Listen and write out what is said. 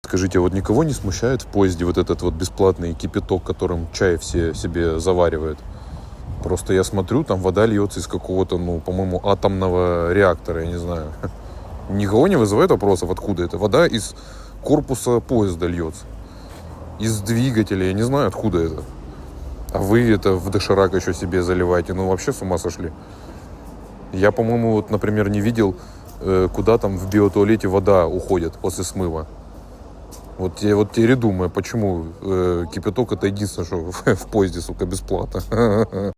Скажите, вот никого не смущает в поезде вот этот вот бесплатный кипяток, которым чай все себе заваривают? Просто я смотрю, там вода льется из какого-то, ну, по-моему, атомного реактора, я не знаю. Никого не вызывает вопросов, откуда это? Вода из корпуса поезда льется. Из двигателя, я не знаю, откуда это. А вы это в доширак еще себе заливаете. Ну, вообще с ума сошли. Я, по-моему, вот, например, не видел, куда там в биотуалете вода уходит после смыва. Вот я вот теперь думаю, почему кипяток это единственное, что в поезде, сука, бесплатно.